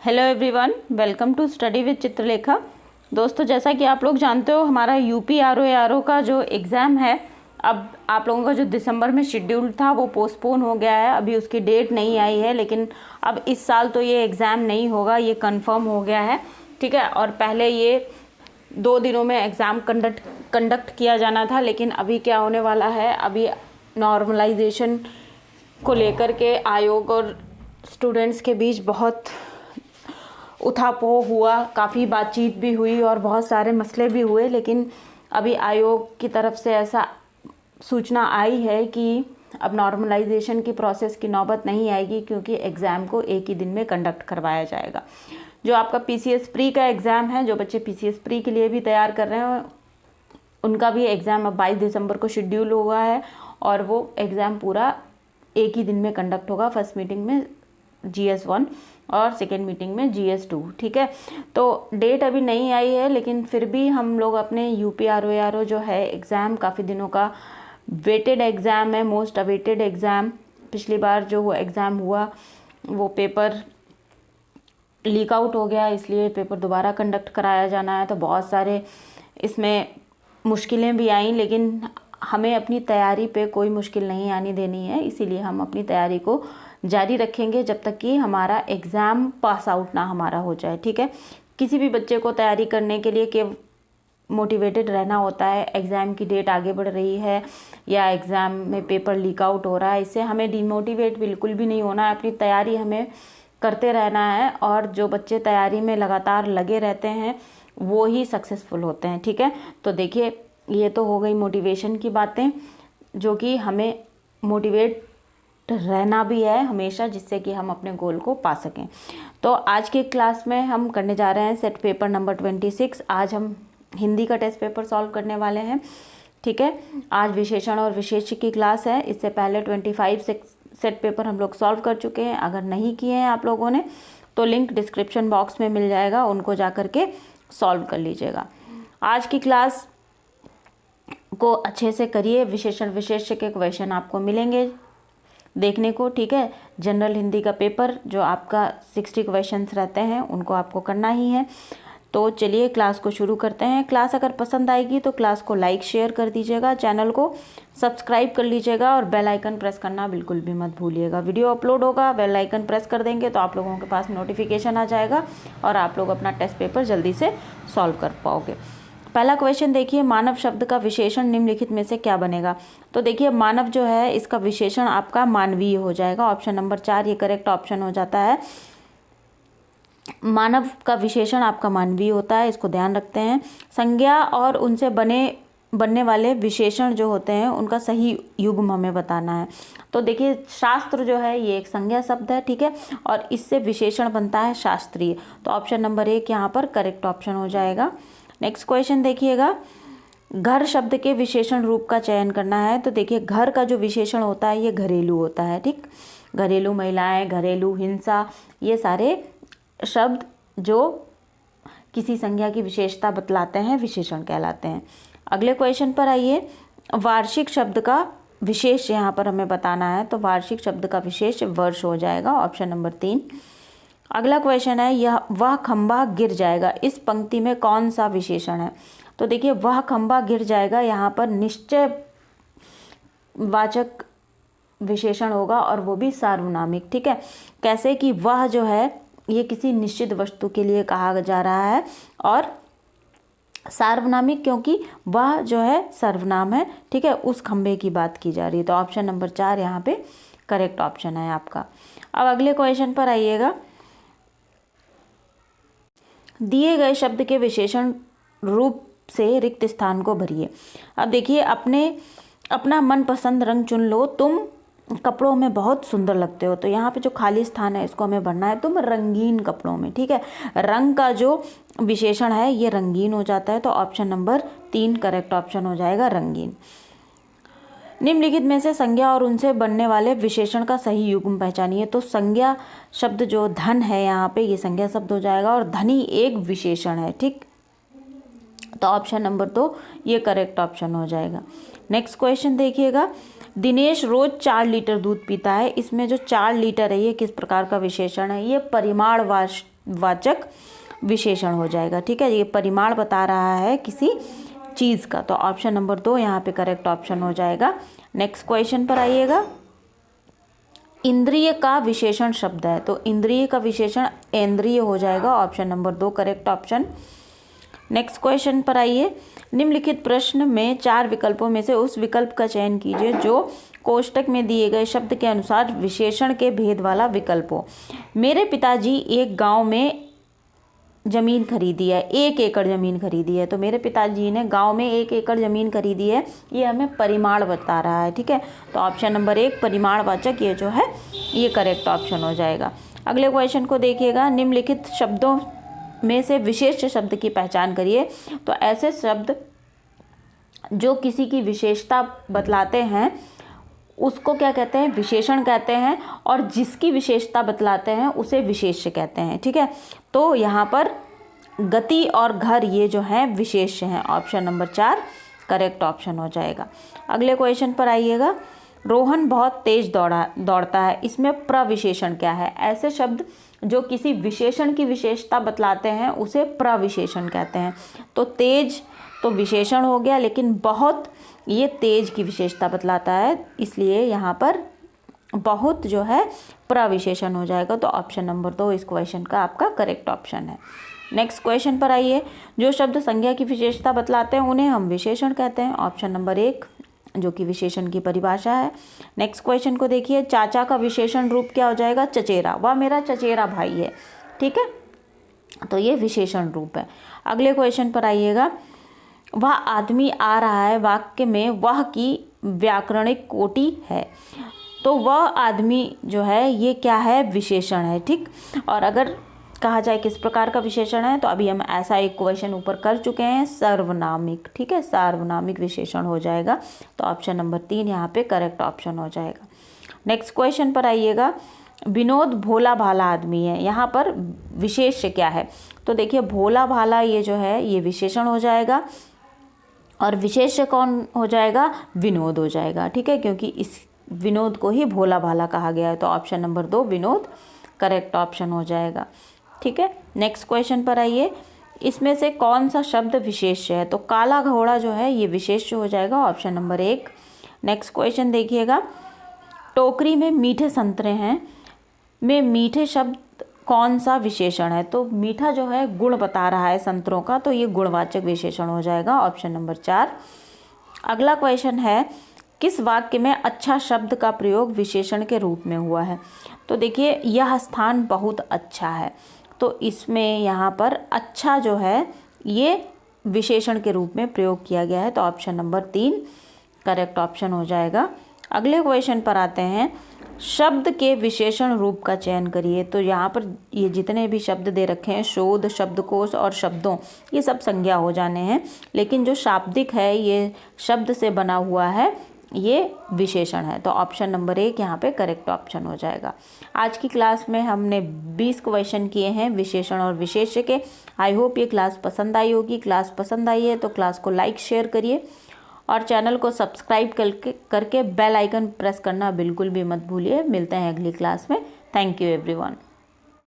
Hello everyone, welcome to study with Chitralekha. दोस्तों, जैसा कि आप लोग जानते हो, हमारा यूपी आरओ का जो एग्ज़ाम है, अब आप लोगों का जो दिसंबर में शेड्यूल था वो पोस्टपोन हो गया है। अभी उसकी डेट नहीं आई है, लेकिन अब इस साल तो ये एग्ज़ाम नहीं होगा, ये कंफर्म हो गया है। ठीक है। और पहले ये 2 दिनों में एग्ज़ाम कंडक्ट किया जाना था, लेकिन अभी क्या होने वाला है, अभी नॉर्मलाइजेशन को लेकर के आयोग और स्टूडेंट्स के बीच बहुत उठापोह हुआ, काफ़ी बातचीत भी हुई और बहुत सारे मसले भी हुए। लेकिन अभी आयोग की तरफ से ऐसा सूचना आई है कि अब नॉर्मलाइजेशन की प्रोसेस की नौबत नहीं आएगी, क्योंकि एग्ज़ाम को एक ही दिन में कंडक्ट करवाया जाएगा। जो आपका पीसीएस प्री का एग्ज़ाम है, जो बच्चे पीसीएस प्री के लिए भी तैयार कर रहे हैं, उनका भी एग्ज़ाम अब 22 दिसंबर को शेड्यूल हुआ है और वो एग्ज़ाम पूरा एक ही दिन में कंडक्ट होगा। फर्स्ट मीटिंग में GS1 और सेकेंड मीटिंग में GS2। ठीक है। तो डेट अभी नहीं आई है, लेकिन फिर भी हम लोग अपने यूपी आरओ जो है एग्ज़ाम, काफ़ी दिनों का वेटेड एग्ज़ाम है, मोस्ट अवेटेड एग्ज़ाम। पिछली बार जो वो एग्ज़ाम हुआ वो पेपर लीक आउट हो गया, इसलिए पेपर दोबारा कंडक्ट कराया जाना है। तो बहुत सारे इसमें मुश्किलें भी आईं, लेकिन हमें अपनी तैयारी पे कोई मुश्किल नहीं आनी देनी है, इसीलिए हम अपनी तैयारी को जारी रखेंगे जब तक कि हमारा एग्ज़ाम पास आउट ना हमारा हो जाए। ठीक है। किसी भी बच्चे को तैयारी करने के लिए मोटिवेटेड रहना होता है। एग्ज़ाम की डेट आगे बढ़ रही है या एग्ज़ाम में पेपर लीक आउट हो रहा है, इससे हमें डिमोटिवेट बिल्कुल भी नहीं होना है। अपनी तैयारी हमें करते रहना है, और जो बच्चे तैयारी में लगातार लगे रहते हैं वो ही सक्सेसफुल होते हैं। ठीक है। तो देखिए, ये तो हो गई मोटिवेशन की बातें, जो कि हमें मोटिवेट रहना भी है हमेशा, जिससे कि हम अपने गोल को पा सकें। तो आज की क्लास में हम करने जा रहे हैं सेट पेपर नंबर 26। आज हम हिंदी का टेस्ट पेपर सॉल्व करने वाले हैं। ठीक है। आज विशेषण और विशेष्य की क्लास है। इससे पहले 25 सेट पेपर हम लोग सॉल्व कर चुके हैं। अगर नहीं किए हैं आप लोगों ने तो लिंक डिस्क्रिप्शन बॉक्स में मिल जाएगा, उनको जा कर के सॉल्व कर लीजिएगा। आज की क्लास को अच्छे से करिए। विशेषण विशेष्य के क्वेश्चन आपको मिलेंगे देखने को। ठीक है। जनरल हिंदी का पेपर जो आपका 60 क्वेश्चंस रहते हैं, उनको आपको करना ही है। तो चलिए क्लास को शुरू करते हैं। क्लास अगर पसंद आएगी तो क्लास को लाइक शेयर कर दीजिएगा, चैनल को सब्सक्राइब कर लीजिएगा और बेल आइकन प्रेस करना बिल्कुल भी मत भूलिएगा। वीडियो अपलोड होगा, बेल आइकन प्रेस कर देंगे तो आप लोगों के पास नोटिफिकेशन आ जाएगा और आप लोग अपना टेस्ट पेपर जल्दी से सॉल्व कर पाओगे। पहला क्वेश्चन देखिए, मानव शब्द का विशेषण निम्नलिखित में से क्या बनेगा। तो देखिए, मानव जो है इसका विशेषण आपका मानवीय हो जाएगा। ऑप्शन नंबर 4 ये करेक्ट ऑप्शन हो जाता है। मानव का विशेषण आपका मानवीय होता है, इसको ध्यान रखते हैं। संज्ञा और उनसे बनने वाले विशेषण जो होते हैं उनका सही युग्म हमें बताना है। तो देखिए, शास्त्र जो है ये एक संज्ञा शब्द है। ठीक है। और इससे विशेषण बनता है शास्त्रीय। तो ऑप्शन नंबर 1 यहाँ पर करेक्ट ऑप्शन हो जाएगा। नेक्स्ट क्वेश्चन देखिएगा, घर शब्द के विशेषण रूप का चयन करना है। तो देखिए, घर का जो विशेषण होता है ये घरेलू होता है। ठीक। घरेलू महिलाएं, घरेलू हिंसा, ये सारे शब्द जो किसी संज्ञा की विशेषता बतलाते हैं विशेषण कहलाते हैं। अगले क्वेश्चन पर आइए, वार्षिक शब्द का विशेष यहाँ पर हमें बताना है। तो वार्षिक शब्द का विशेष वर्ष हो जाएगा। Option number 3। अगला क्वेश्चन है, यह वह खंभा गिर जाएगा, इस पंक्ति में कौन सा विशेषण है। तो देखिए, वह खंभा गिर जाएगा यहाँ पर निश्चय वाचक विशेषण होगा और वो भी सार्वनामिक। ठीक है। कैसे कि वह जो है ये किसी निश्चित वस्तु के लिए कहा जा रहा है, और सार्वनामिक क्योंकि वह जो है सर्वनाम है। ठीक है। उस खंभे की बात की जा रही है। तो ऑप्शन नंबर 4 यहाँ पे करेक्ट ऑप्शन है आपका। अब अगले क्वेश्चन पर आइएगा, दिए गए शब्द के विशेषण रूप से रिक्त स्थान को भरिए। अब देखिए, अपना मनपसंद रंग चुन लो। तुम कपड़ों में बहुत सुंदर लगते हो। तो यहाँ पे जो खाली स्थान है इसको हमें भरना है। तुम रंगीन कपड़ों में। ठीक है। रंग का जो विशेषण है ये रंगीन हो जाता है। तो ऑप्शन नंबर 3 करेक्ट ऑप्शन हो जाएगा, रंगीन। निम्नलिखित में से संज्ञा और उनसे बनने वाले विशेषण का सही युग्म पहचानिए। तो संज्ञा शब्द जो धन है यहाँ पे, ये संज्ञा शब्द हो जाएगा और धनी एक विशेषण है। ठीक। तो ऑप्शन नंबर 2 ये करेक्ट ऑप्शन हो जाएगा। नेक्स्ट क्वेश्चन देखिएगा, दिनेश रोज 4 लीटर दूध पीता है। इसमें जो 4 लीटर है ये किस प्रकार का विशेषण है। ये परिमाणवाचक वाचक विशेषण हो जाएगा। ठीक है, ये परिमाण बता रहा है किसी चीज़ का, तो ऑप्शन नंबर 2 यहाँ पे करेक्ट ऑप्शन हो जाएगा। नेक्स्ट क्वेश्चन पर आइएगा। इंद्रिय का विशेषण शब्द है, तो इंद्रिय का विशेषण इंद्रिय हो जाएगा, option number 2 correct option. Next question पर आइए। निम्नलिखित प्रश्न में 4 विकल्पों में से उस विकल्प का चयन कीजिए जो कोष्टक में दिए गए शब्द के अनुसार विशेषण के भेद वाला विकल्प हो। मेरे पिताजी एक गांव में ज़मीन खरीदी है, 1 एकड़ ज़मीन खरीदी है, तो मेरे पिताजी ने गांव में 1 एकड़ ज़मीन खरीदी है, ये हमें परिमाण बता रहा है। ठीक है, तो ऑप्शन नंबर 1 परिमाणवाचक ये जो है ये करेक्ट ऑप्शन हो जाएगा। अगले क्वेश्चन को देखिएगा। निम्नलिखित शब्दों में से विशेष शब्द की पहचान करिए, तो ऐसे शब्द जो किसी की विशेषता बतलाते हैं उसको क्या कहते हैं, विशेषण कहते हैं, और जिसकी विशेषता बतलाते हैं उसे विशेष्य कहते हैं। ठीक है, तो यहाँ पर गति और घर ये जो हैं विशेष्य हैं, ऑप्शन नंबर 4 करेक्ट ऑप्शन हो जाएगा। अगले क्वेश्चन पर आइएगा। रोहन बहुत तेज दौड़ता है, इसमें प्रविशेषण क्या है? ऐसे शब्द जो किसी विशेषण की विशेषता बतलाते हैं उसे प्रविशेषण कहते हैं। तो तेज तो विशेषण हो गया, लेकिन बहुत ये तेज की विशेषता बतलाता है, इसलिए यहाँ पर बहुत जो है प्रविशेषण हो जाएगा, तो ऑप्शन नंबर 2 इस क्वेश्चन का आपका करेक्ट ऑप्शन है। नेक्स्ट क्वेश्चन पर आइए। जो शब्द संज्ञा की विशेषता बतलाते हैं उन्हें हम विशेषण कहते हैं, ऑप्शन नंबर 1 जो कि विशेषण की परिभाषा है। नेक्स्ट क्वेश्चन को देखिए। चाचा का विशेषण रूप क्या हो जाएगा? चचेरा। वह मेरा चचेरा भाई है। ठीक है, तो ये विशेषण रूप है। अगले क्वेश्चन पर आइएगा। वह आदमी आ रहा है, वाक्य में वह की व्याकरणिक कोटि है, तो वह आदमी जो है ये क्या है? विशेषण है। ठीक, और अगर कहा जाए किस प्रकार का विशेषण है, तो अभी हम ऐसा एक क्वेश्चन ऊपर कर चुके हैं, सार्वनामिक। ठीक है, सार्वनामिक विशेषण हो जाएगा, तो ऑप्शन नंबर 3 यहाँ पे करेक्ट ऑप्शन हो जाएगा। नेक्स्ट क्वेश्चन पर आइएगा। विनोद भोला भाला आदमी है, यहाँ पर विशेष्य क्या है? तो देखिए भोला भाला ये जो है ये विशेषण हो जाएगा, और विशेष्य कौन हो जाएगा? विनोद हो जाएगा। ठीक है, क्योंकि इस विनोद को ही भोला भाला कहा गया है, तो option number 2 Vinod correct option हो जाएगा। ठीक है, नेक्स्ट क्वेश्चन पर आइए। इसमें से कौन सा शब्द विशेष्य है? तो काला घोड़ा जो है ये विशेष्य हो जाएगा, ऑप्शन नंबर 1। नेक्स्ट क्वेश्चन देखिएगा। टोकरी में मीठे संतरे हैं, में मीठे शब्द कौन सा विशेषण है? तो मीठा जो है गुण बता रहा है संतरों का, तो ये गुणवाचक विशेषण हो जाएगा, ऑप्शन नंबर 4। अगला क्वेश्चन है। किस वाक्य में अच्छा शब्द का प्रयोग विशेषण के रूप में हुआ है? तो देखिए यह स्थान बहुत अच्छा है, तो इसमें यहाँ पर अच्छा जो है ये विशेषण के रूप में प्रयोग किया गया है, तो ऑप्शन नंबर 3 करेक्ट ऑप्शन हो जाएगा। अगले क्वेश्चन पर आते हैं। शब्द के विशेषण रूप का चयन करिए, तो यहाँ पर ये जितने भी शब्द दे रखे हैं, शोध, शब्दकोश और शब्दों, ये सब संज्ञा हो जाने हैं, लेकिन जो शाब्दिक है ये शब्द से बना हुआ है, ये विशेषण है, तो ऑप्शन नंबर 1 यहाँ पे करेक्ट ऑप्शन हो जाएगा। आज की क्लास में हमने 20 क्वेश्चन किए हैं विशेषण और विशेष्य के। आई होप ये क्लास पसंद आई होगी। क्लास पसंद आई है तो क्लास को लाइक शेयर करिए, और चैनल को सब्सक्राइब करके बेल आइकन प्रेस करना बिल्कुल भी मत भूलिए। मिलते हैं अगली क्लास में। Thank you everyone.